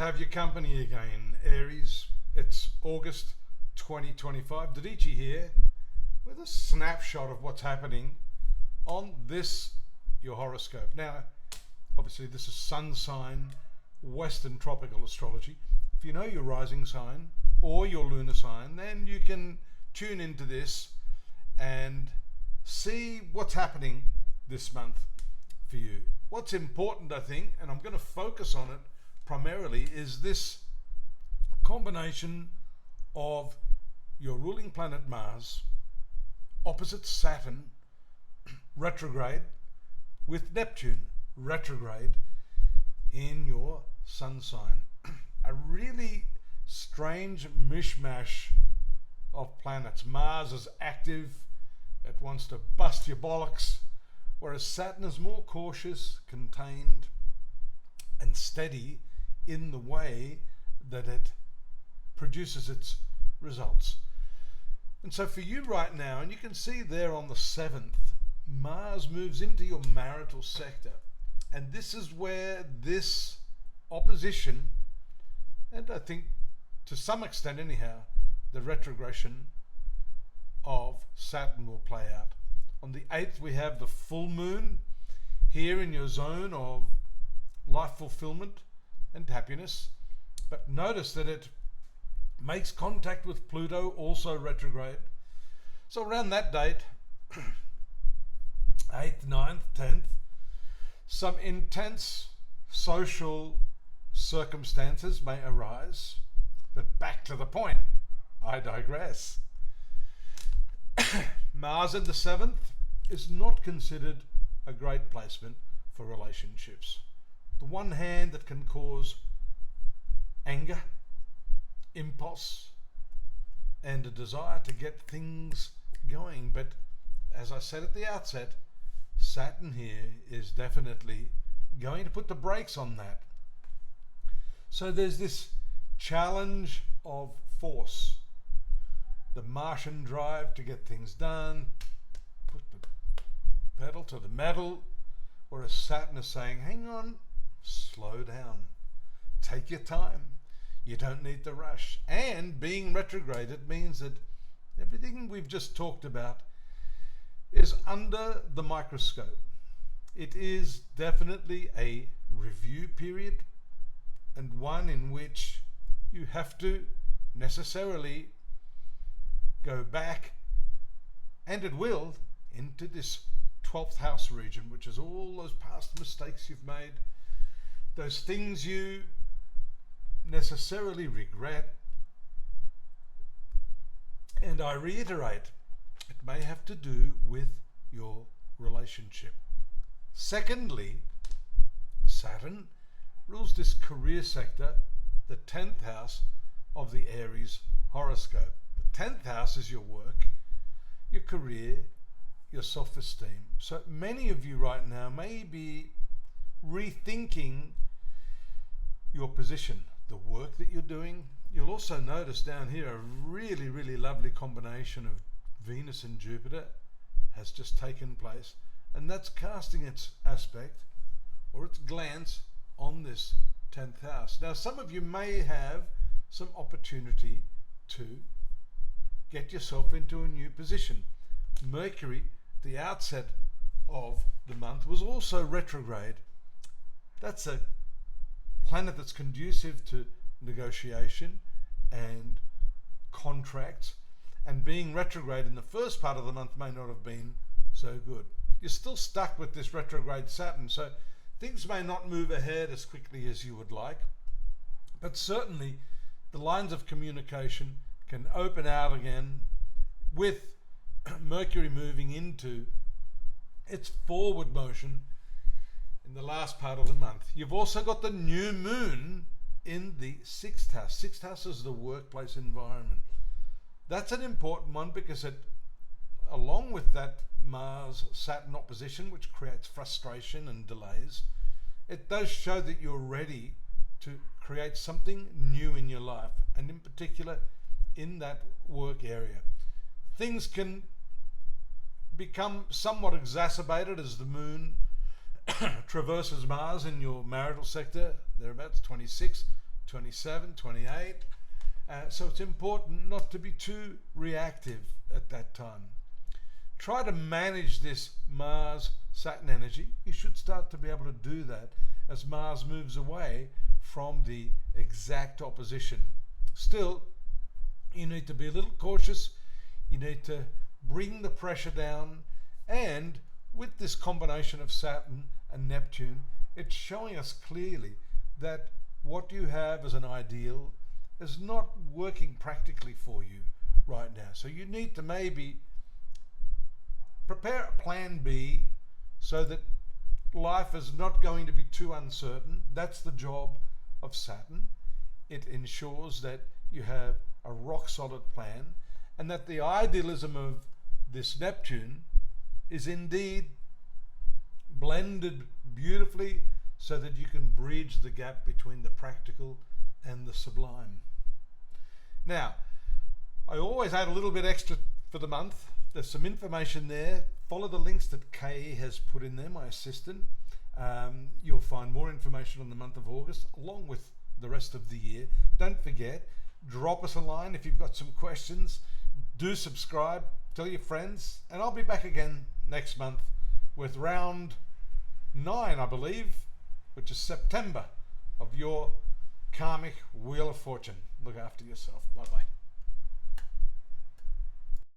to have your company again, Aries. It's August 2025. Dodici here with a snapshot of what's happening on this, your horoscope. Now, obviously this is sun sign, Western tropical astrology. If you know your rising sign or your lunar sign, then you can tune into this and see what's happening this month for you. What's important, I think, and I'm going to focus on it primarily, is this combination of your ruling planet Mars opposite Saturn retrograde with Neptune retrograde in your sun sign. A really strange mishmash of planets. Mars is active, it wants to bust your bollocks, whereas Saturn is more cautious, contained, and steady in the way that it produces its results. And so for you right now, and you can see there on the 7th, Mars moves into your marital sector. And this is where this opposition, and I think to some extent anyhow, the retrogression of Saturn will play out. On the 8th, we have the full moon here in your zone of life fulfillment and happiness. But notice that it makes contact with Pluto, also retrograde. So around that date, 8th, 9th, 10th, some intense social circumstances may arise. But back to the point, I digress. Mars in the 7th is not considered a great placement for relationships. The one hand that can cause anger, impulse, and a desire to get things going. But as I said at the outset, Saturn here is definitely going to put the brakes on that. So there's this challenge of force, the Martian drive to get things done, put the pedal to the metal, whereas Saturn is saying, hang on, slow down, take your time, you don't need to rush. And being retrograded means that everything we've just talked about is under the microscope. It is definitely a review period, and one in which you have to necessarily go back, and it will, into this 12th house region, which is all those past mistakes you've made, those things you necessarily regret. And I reiterate, it may have to do with your relationship. Secondly, Saturn rules this career sector, the 10th house of the Aries horoscope. The 10th house is your work, your career, your self-esteem. So many of you right now may be rethinking your position, the work that you're doing. You'll also notice down here a really, really lovely combination of Venus and Jupiter has just taken place, and that's casting its aspect or its glance on this 10th house. Now, some of you may have some opportunity to get yourself into a new position. Mercury, the outset of the month, was also retrograde. That's a planet that's conducive to negotiation and contracts, and being retrograde in the first part of the month may not have been so good. You're still stuck with this retrograde Saturn, so things may not move ahead as quickly as you would like, but certainly the lines of communication can open out again with Mercury moving into its forward motion in the last part of the month. You've also got the new moon in the 6th house. 6th house is the workplace environment. That's an important one because it, along with that Mars-Saturn opposition, which creates frustration and delays, it does show that you're ready to create something new in your life, and in particular in that work area. Things can become somewhat exacerbated as the moon traverses Mars in your marital sector, thereabouts 26 27, 28. So it's important not to be too reactive at that time. Try to manage this Mars-Saturn energy. You should start to be able to do that as Mars moves away from the exact opposition. Still, you need to be a little cautious. You need to bring the pressure down, and with this combination of Saturn and Neptune, it's showing us clearly that what you have as an ideal is not working practically for you right now. So you need to maybe prepare a plan B so that life is not going to be too uncertain. That's the job of Saturn. It ensures that you have a rock solid plan, and that the idealism of this Neptune is indeed blended beautifully so that you can bridge the gap between the practical and the sublime. Now, I always add a little bit extra for the month. There's some information there. Follow the links that Kay has put in there, my assistant. You'll find more information on the month of August, along with the rest of the year. Don't forget, drop us a line if you've got some questions. Do subscribe, tell your friends, and I'll be back again next month with round 9, I believe, which is September, of your karmic Wheel of Fortune. Look after yourself. Bye-bye.